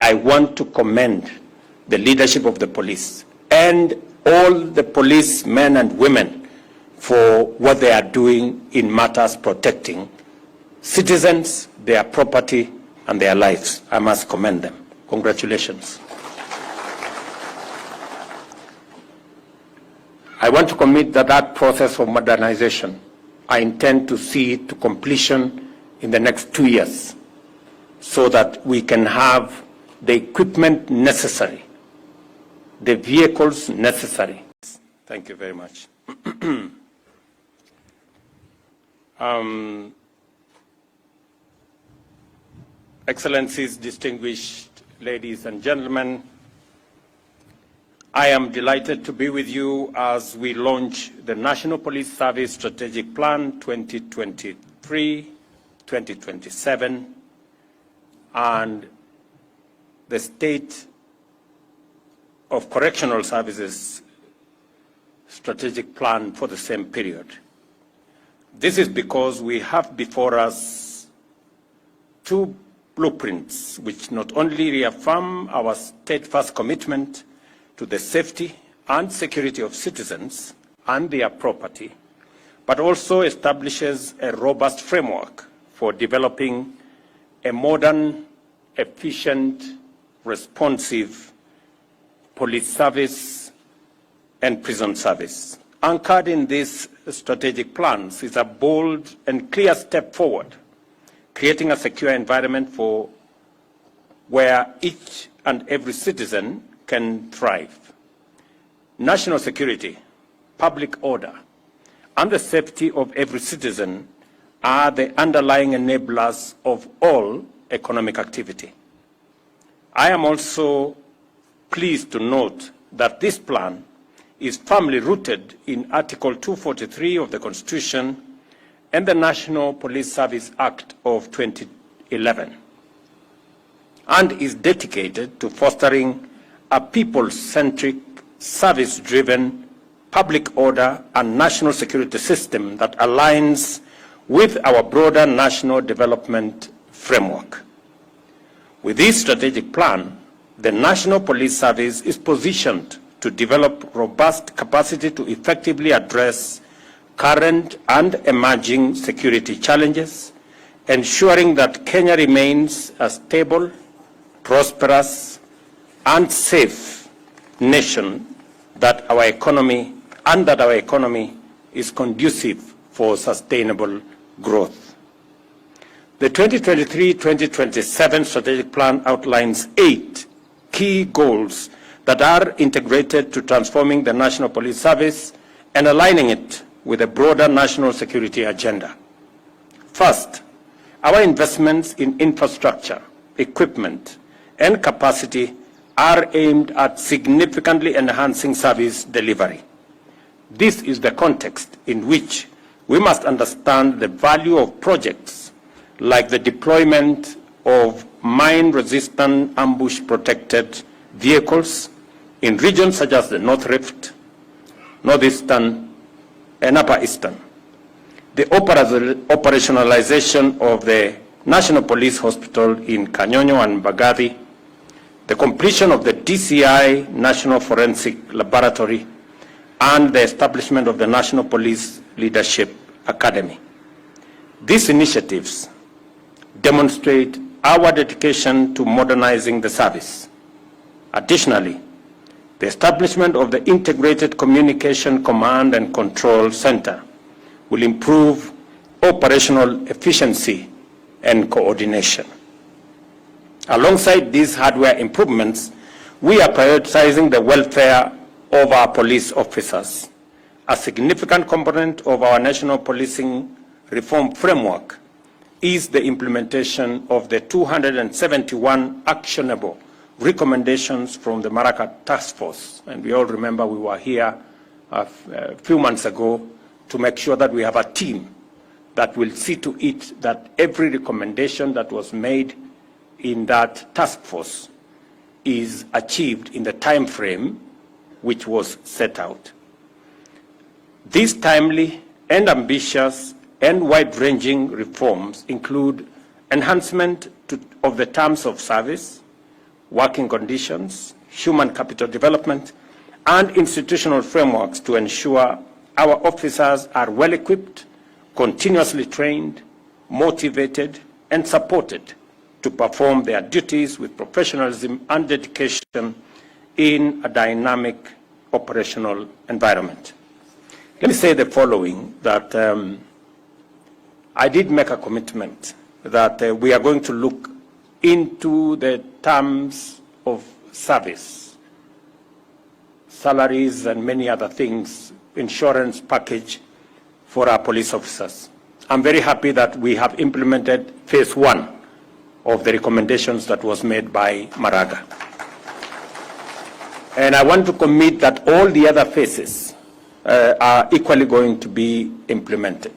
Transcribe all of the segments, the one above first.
I want to commend the leadership of the police and all the policemen and women for what they are doing in matters protecting citizens, their property, and their lives. I must commend them. Congratulations. I want to commit that process of modernization, I intend to see it to completion in the next 2 years so that we can have the equipment necessary, the vehicles necessary. Thank you very much. Excellencies, distinguished ladies and gentlemen, I am delighted to be with you as we launch the National Police Service Strategic Plan 2023-2027 and the State of Correctional Services Strategic Plan for the same period. This is because we have before us two blueprints which not only reaffirm our steadfast commitment to the safety and security of citizens and their property, but also establishes a robust framework for developing a modern, efficient, responsive police service and prison service. Anchored in these strategic plans is a bold and clear step forward, creating a secure environment for where each and every citizen can thrive. National security, public order, and the safety of every citizen are the underlying enablers of all economic activity. I am also pleased to note that this plan is firmly rooted in Article 243 of the Constitution and the National Police Service Act of 2011, and is dedicated to fostering a people-centric, service-driven public order and national security system that aligns with our broader national development framework. With this strategic plan, the National Police Service is positioned to develop robust capacity to effectively address current and emerging security challenges, ensuring that Kenya remains a stable, prosperous, and safe nation, that our economy is conducive for sustainable growth. The 2023-2027 strategic plan outlines 8 key goals that are integrated to transforming the National Police Service and aligning it with a broader national security agenda. First, our investments in infrastructure, equipment, and capacity are aimed at significantly enhancing service delivery. This is the context in which we must understand the value of projects like the deployment of mine-resistant ambush-protected vehicles in regions such as the North Rift, Northeastern, and Upper Eastern, the operationalization of the National Police Hospital in Kanyonyo and Mbagathi, the completion of the DCI National Forensic Laboratory, and the establishment of the National Police Leadership Academy. These initiatives demonstrate our dedication to modernizing the service. Additionally, the establishment of the Integrated Communication Command and Control Center will improve operational efficiency and coordination. Alongside these hardware improvements, we are prioritizing the welfare of our police officers. A significant component of our national policing reform framework is the implementation of the 271 actionable recommendations from the Maraka Task Force. And we all remember we were here a few months ago to make sure that we have a team that will see to it that every recommendation that was made in that task force is achieved in the time frame which was set out. These timely and ambitious and wide-ranging reforms include enhancement of the terms of service, working conditions, human capital development, and institutional frameworks to ensure our officers are well equipped, continuously trained, motivated, and supported to perform their duties with professionalism and dedication in a dynamic operational environment. Let me say the following, that I did make a commitment that we are going to look into the terms of service, salaries and many other things, insurance package for our police officers. I'm very happy that we have implemented phase 1 of the recommendations that was made by Maraga. And I want to commit that all the other phases are equally going to be implemented.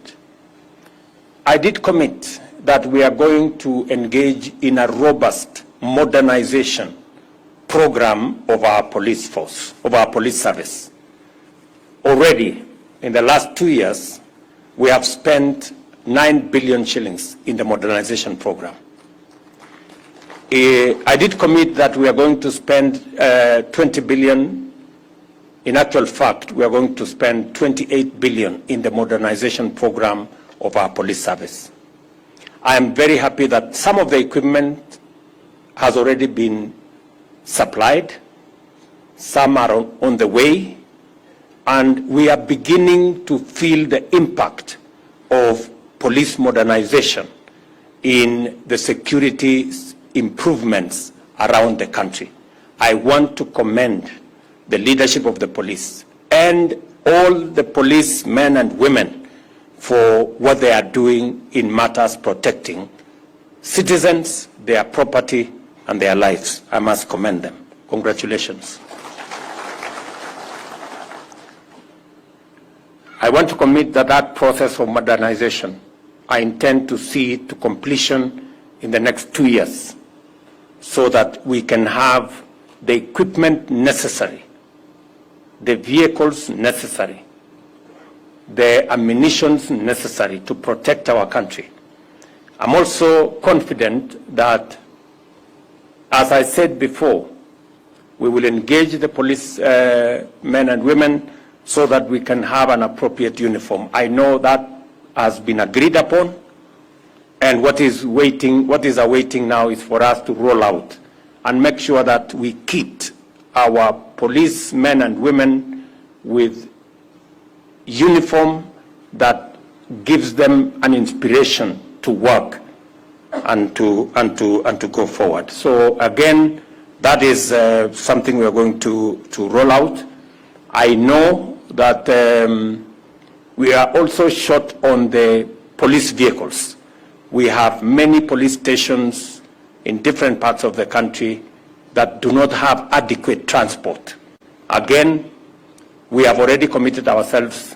I did commit that we are going to engage in a robust modernization program of our police force, of our police service. Already, in the last 2 years, we have spent 9 billion shillings in the modernization program. I did commit that we are going to spend 20 billion. In actual fact, we are going to spend 28 billion in the modernization program of our police service. I am very happy that some of the equipment has already been supplied, some are on the way, and we are beginning to feel the impact of police modernization in the security improvements around the country. I want to commend the leadership of the police and all the policemen and women for what they are doing in matters protecting citizens, their property, and their lives. I must commend them. Congratulations. I want to commit that that process of modernization, I intend to see it to completion in the next 2 years, so that we can have the equipment necessary, the vehicles necessary, the ammunition necessary to protect our country. I'm also confident that, as I said before, we will engage the police men and women so that we can have an appropriate uniform. I know that has been agreed upon, and what is awaiting now is for us to roll out and make sure that we kit our policemen and women with uniform that gives them an inspiration to work and to go forward. So again, that is something we are going to roll out. I know that we are also short on the police vehicles. We have many police stations in different parts of the country that do not have adequate transport. Again, we have already committed ourselves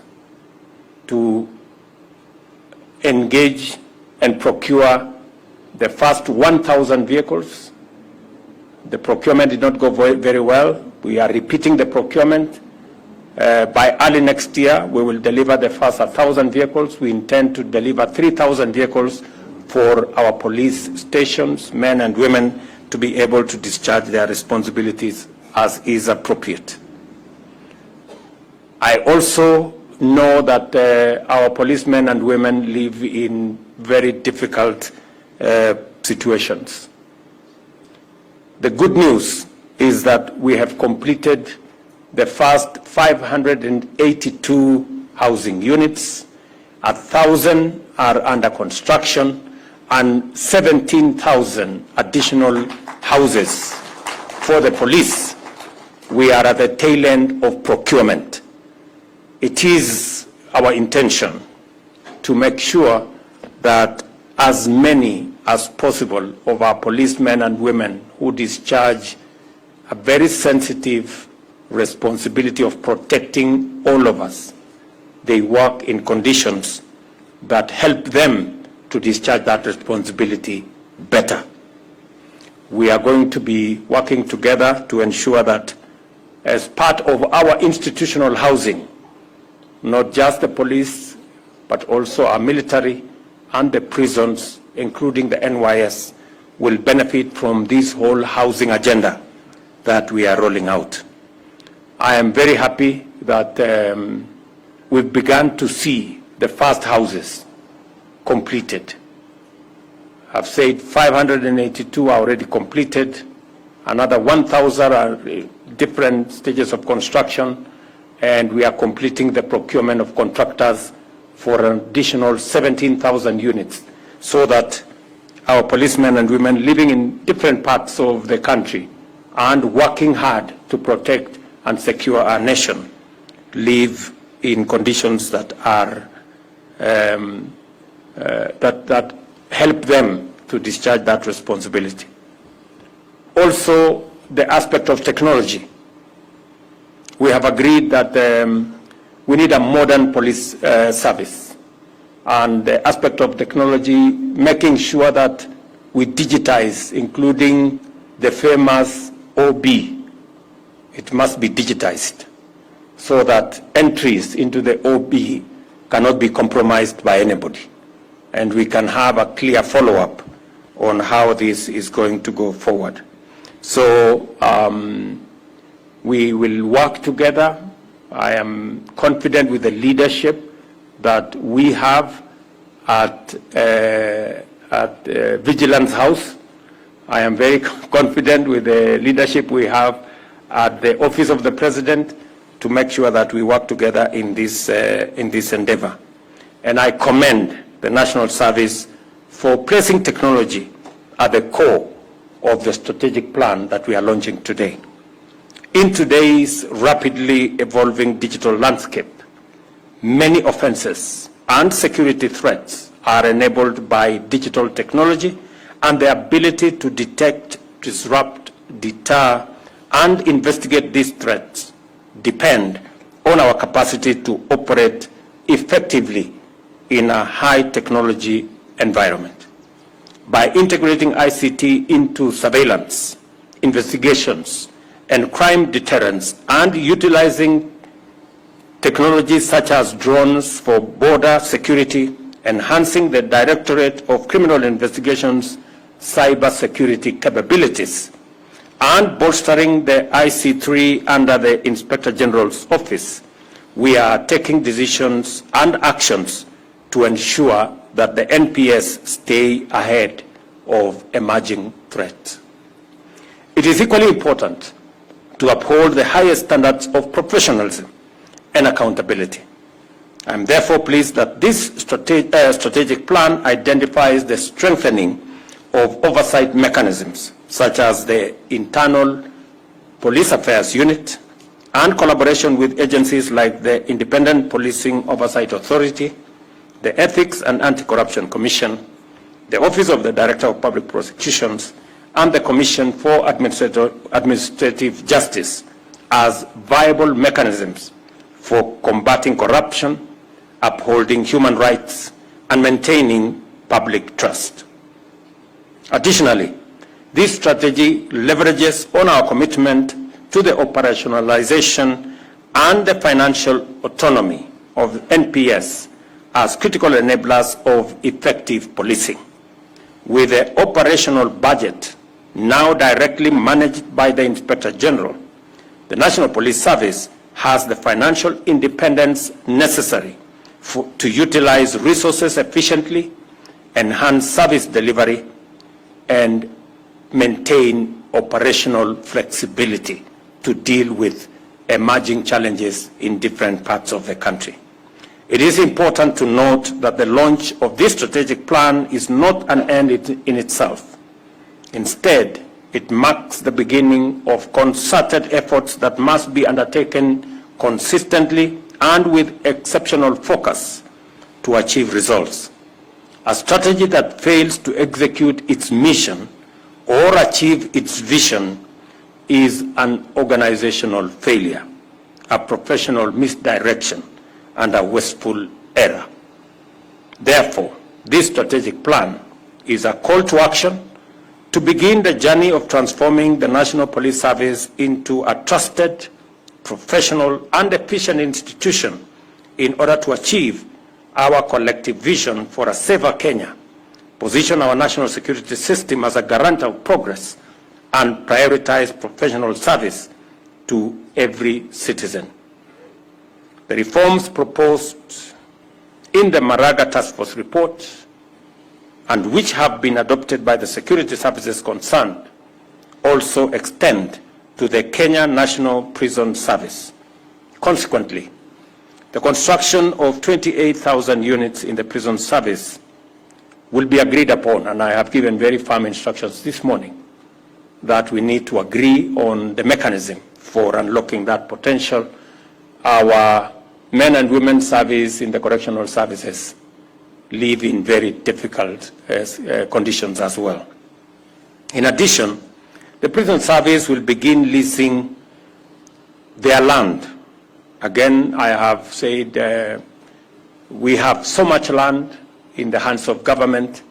to engage and procure the first 1,000 vehicles. The procurement did not go very well. We are repeating the procurement. By early next year, we will deliver the first 1,000 vehicles. We intend to deliver 3,000 vehicles for our police stations, men and women, to be able to discharge their responsibilities as is appropriate. I also know that our policemen and women live in very difficult situations. The good news is that we have completed the first 582 housing units, 1,000 are under construction, and 17,000 additional houses for the police. We are at the tail end of procurement. It is our intention to make sure that as many as possible of our policemen and women who discharge a very sensitive responsibility of protecting all of us, they work in conditions that help them to discharge that responsibility better. We are going to be working together to ensure that as part of our institutional housing, not just the police, but also our military and the prisons, including the NYS, will benefit from this whole housing agenda that we are rolling out. I am very happy that we've begun to see the first houses completed. I've said 582 are already completed. Another 1,000 are different stages of construction, and we are completing the procurement of contractors for an additional 17,000 units, so that our policemen and women living in different parts of the country and working hard to protect and secure our nation live in conditions that are that help them to discharge that responsibility. Also, the aspect of technology. We have agreed that we need a modern police service, and the aspect of technology, making sure that we digitize, including the famous OB. It must be digitized so that entries into the OB cannot be compromised by anybody, and we can have a clear follow-up on how this is going to go forward. So we will work together. I am confident with the leadership that we have at Vigilance House. I am very confident with the leadership we have at the Office of the President to make sure that we work together in this endeavor. And I commend the National Service for placing technology at the core of the strategic plan that we are launching today. In today's rapidly evolving digital landscape, many offenses and security threats are enabled by digital technology, and the ability to detect, disrupt, deter, and investigate these threats depend on our capacity to operate effectively in a high technology environment. By integrating ICT into surveillance, investigations, and crime deterrence, and utilizing technologies such as drones for border security, enhancing the Directorate of Criminal Investigations cybersecurity capabilities, and bolstering the IC3 under the Inspector General's office, we are taking decisions and actions to ensure that the NPS stay ahead of emerging threats. It is equally important to uphold the highest standards of professionalism and accountability. I am therefore pleased that this strategic plan identifies the strengthening of oversight mechanisms, such as the Internal Police Affairs Unit, and collaboration with agencies like the Independent Policing Oversight Authority, the Ethics and Anti-Corruption Commission, the Office of the Director of Public Prosecutions, and the Commission for Administrative Justice as viable mechanisms for combating corruption, upholding human rights, and maintaining public trust. Additionally, this strategy leverages on our commitment to the operationalization and the financial autonomy of NPS as critical enablers of effective policing. With the operational budget now directly managed by the Inspector General, the National Police Service has the financial independence necessary to utilize resources efficiently, enhance service delivery, and maintain operational flexibility to deal with emerging challenges in different parts of the country. It is important to note that the launch of this strategic plan is not an end in itself. Instead, it marks the beginning of concerted efforts that must be undertaken consistently and with exceptional focus to achieve results. A strategy that fails to execute its mission or achieve its vision is an organizational failure, a professional misdirection, and a wasteful error. Therefore, this strategic plan is a call to action to begin the journey of transforming the National Police Service into a trusted, professional, and efficient institution in order to achieve our collective vision for a safer Kenya position our national security system as a guarantor of progress, and prioritize professional service to every citizen. The reforms proposed in the Maraga Task Force report, and which have been adopted by the security services concerned, also extend to the Kenya National Prison Service. Consequently, the construction of 28,000 units in the prison service will be agreed upon, and I have given very firm instructions this morning that we need to agree on the mechanism for unlocking that potential. Our men and women service in the correctional services live in very difficult conditions as well. In addition, the prison service will begin leasing their land. Again, I have said we have so much land in the hands of government.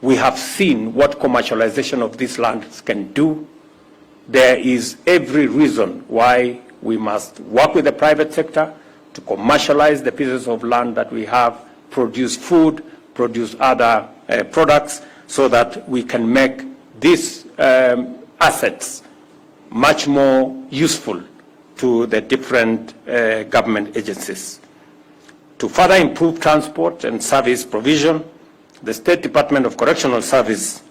We have seen what commercialization of these lands can do. There is every reason why we must work with the private sector to commercialize the pieces of land that we have, produce food, produce other products, so that we can make these assets much more useful to the different government agencies. To further improve transport and service provision, the State Department of Correctional Service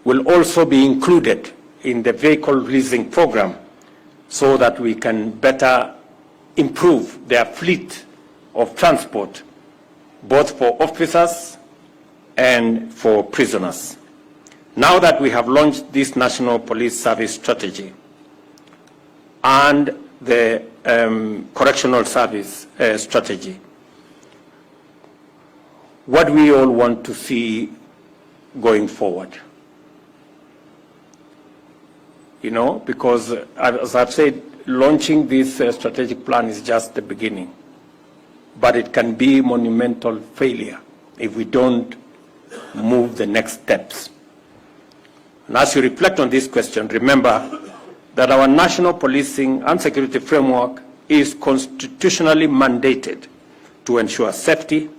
will also be included in the vehicle leasing program so that we can better improve their fleet of transport, both for officers and for prisoners. Now that we have launched this National Police Service Strategy and the Correctional Service Strategy, what we all want to see going forward. You know, because as I've said, launching this strategic plan is just the beginning, but it can be monumental failure if we don't move the next steps. And as you reflect on this question, remember that our national policing and security framework is constitutionally mandated to ensure safety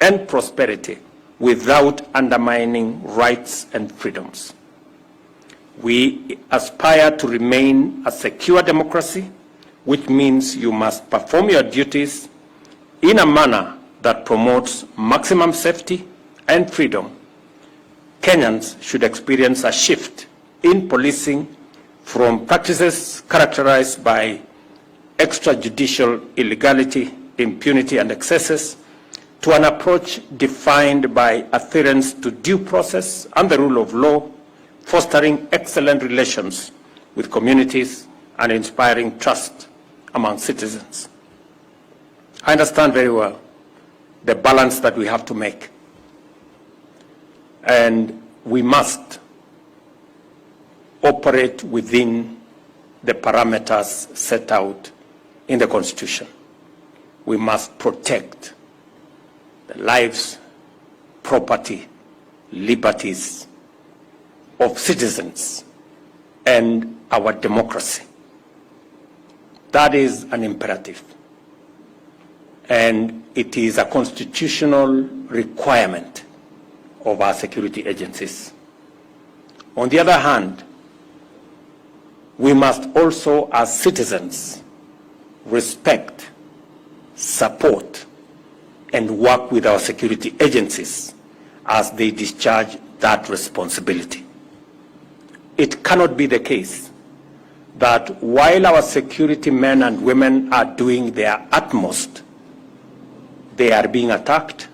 and prosperity without undermining rights and freedoms. We aspire to remain a secure democracy, which means you must perform your duties in a manner that promotes maximum safety and freedom. Kenyans should experience a shift in policing from practices characterized by extrajudicial illegality, impunity, and excesses to an approach defined by adherence to due process and the rule of law, fostering excellent relations with communities and inspiring trust among citizens. I understand very well the balance that we have to make, and we must operate within the parameters set out in the Constitution. We must protect the lives, property, liberties of citizens and our democracy. That is an imperative, and it is a constitutional requirement of our security agencies. On the other hand, we must also, as citizens, respect, support, and work with our security agencies as they discharge that responsibility. It cannot be the case that while our security men and women are doing their utmost, they are being attacked,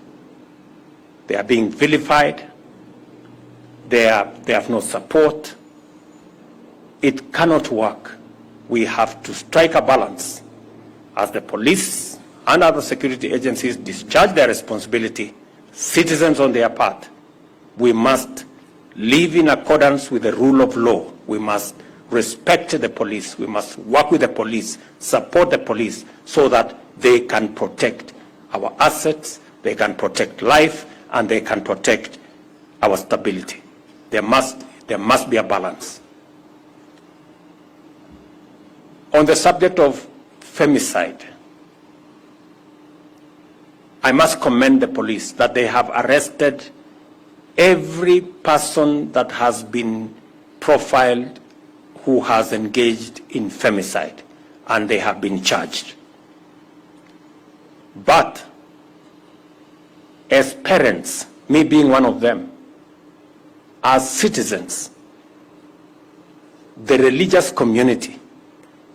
they are being vilified, they have no support. It cannot work. We have to strike a balance as the police and other security agencies discharge their responsibility, citizens on their part. We must live in accordance with the rule of law. We must respect the police. We must work with the police, support the police so that they can protect our assets, they can protect life, and they can protect our stability. There must be a balance. On the subject of femicide, I must commend the police that they have arrested every person that has been profiled who has engaged in femicide, and they have been charged. But as parents, me being one of them, as citizens, the religious community,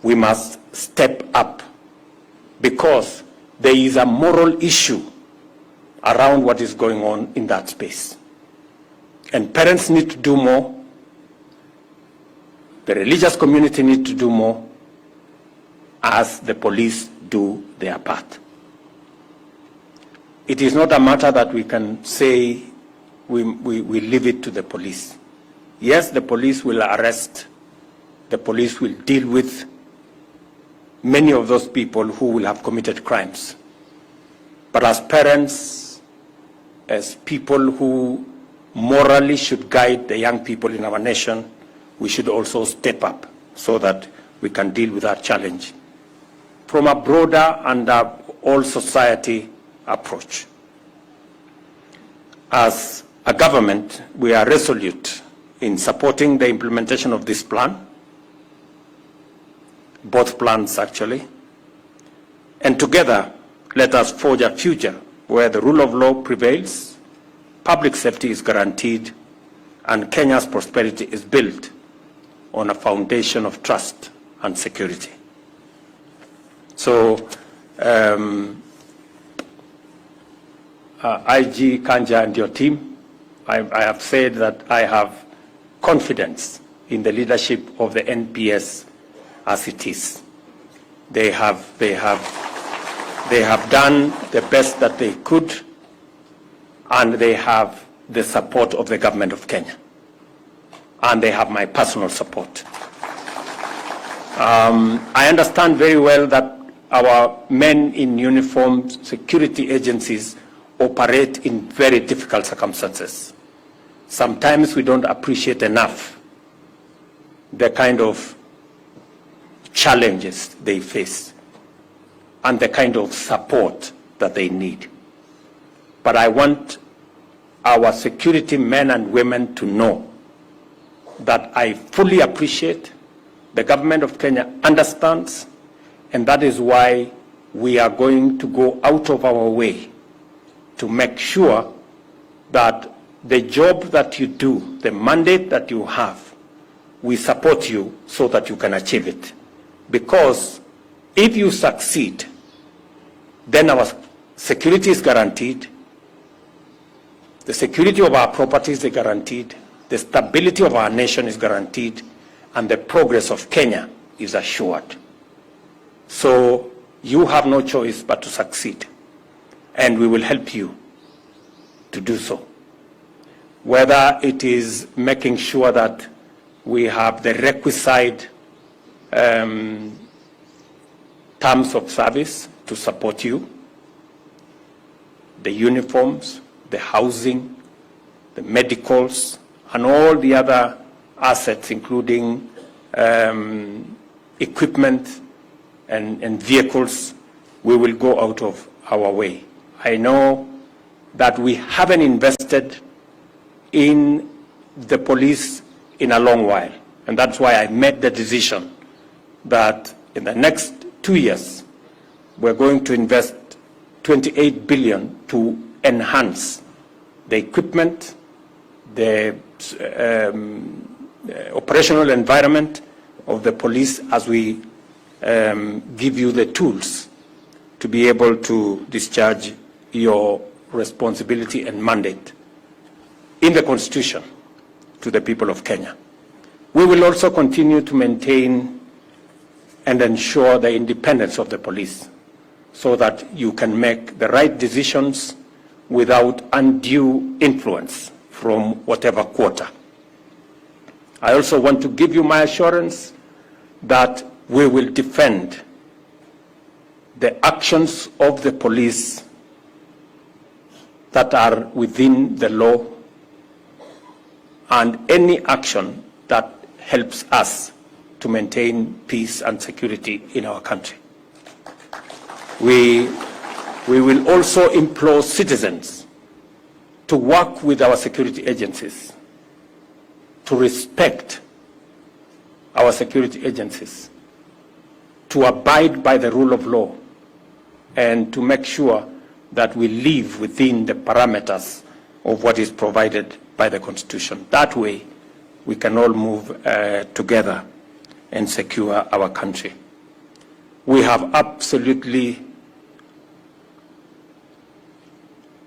we must step up, because there is a moral issue around what is going on in that space. And parents need to do more. The religious community need to do more, as the police do their part. It is not a matter that we can say we leave it to the police. Yes, the police will arrest, the police will deal with many of those people who will have committed crimes. But as parents, as people who morally should guide the young people in our nation, we should also step up so that we can deal with that challenge from a broader and all society approach. As a government, we are resolute in supporting the implementation of this plan, both plans actually, and together let us forge a future where the rule of law prevails, public safety is guaranteed, and Kenya's prosperity is built on a foundation of trust and security. So, IG Kanja and your team, I have said that I have confidence in the leadership of the NPS as it is. They have done the best that they could, and they have the support of the government of Kenya, and they have my personal support. I understand very well that our men in uniform, security agencies, operate in very difficult circumstances. Sometimes we don't appreciate enough the kind of challenges they face and the kind of support that they need. But I want our security men and women to know that I fully appreciate, the government of Kenya understands, and that is why we are going to go out of our way to make sure that the job that you do, the mandate that you have, we support you so that you can achieve it. Because if you succeed, then our security is guaranteed, the security of our properties is guaranteed, the stability of our nation is guaranteed, and the progress of Kenya is assured. So you have no choice but to succeed, and we will help you to do so. Whether it is making sure that we have the requisite terms of service to support you, the uniforms, the housing, the medicals, and all the other assets, including equipment and vehicles, we will go out of our way. I know that we haven't invested in the police in a long while, and that's why I made the decision that in the next 2 years, we're going to invest 28 billion to enhance the equipment, the operational environment of the police, as we give you the tools to be able to discharge your responsibility and mandate in the Constitution to the people of Kenya. We will also continue to maintain and ensure the independence of the police so that you can make the right decisions without undue influence from whatever quarter. I also want to give you my assurance that we will defend the actions of the police that are within the law and any action that helps us to maintain peace and security in our country. We will also implore citizens to work with our security agencies, to respect our security agencies, to abide by the rule of law, and to make sure that we live within the parameters of what is provided by the Constitution. That way, we can all move together and secure our country. We have absolutely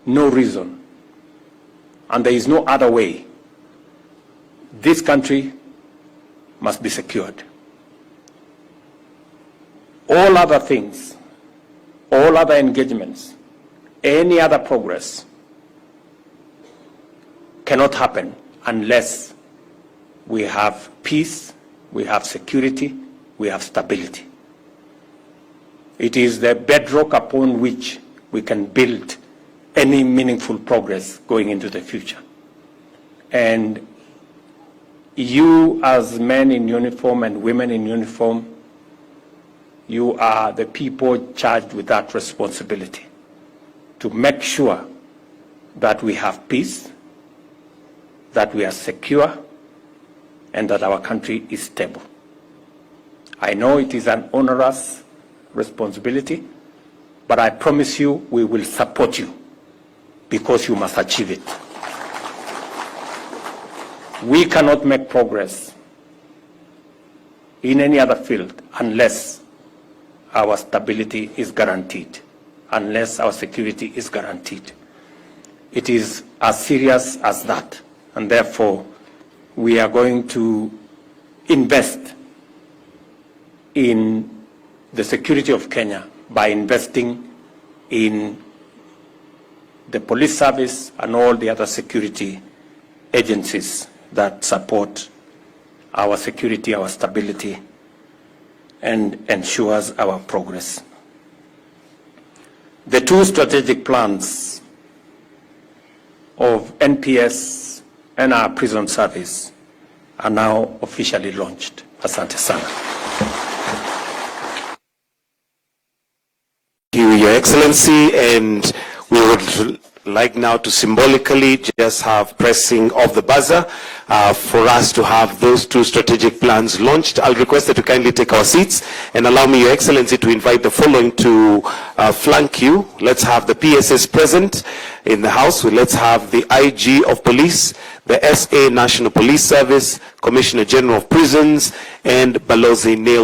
no reason, and there is no other way. This country must be secured. All other things, all other engagements, any other progress cannot happen unless we have peace, we have security, we have stability. It is the bedrock upon which we can build any meaningful progress going into the future. And you, as men in uniform and women in uniform, you are the people charged with that responsibility to make sure that we have peace, that we are secure, and that our country is stable. I know it is an onerous responsibility, but I promise you we will support you because you must achieve it. We cannot make progress in any other field unless our stability is guaranteed, unless our security is guaranteed. It is as serious as that, and therefore we are going to invest in the security of Kenya by investing in the police service and all the other security agencies that support our security, our stability, and ensures our progress. The two strategic plans of NPS and our prison service are now officially launched. Asante sana. Thank you, Your Excellency, and we would like now to symbolically just have pressing of the buzzer for us to have those two strategic plans launched. I'll request that you kindly take our seats and allow me, Your Excellency, to invite the following to flank you. Let's have the PSS present in the House. Let's have the IG of Police, the SA National Police Service, Commissioner General of Prisons, and Balozi Neil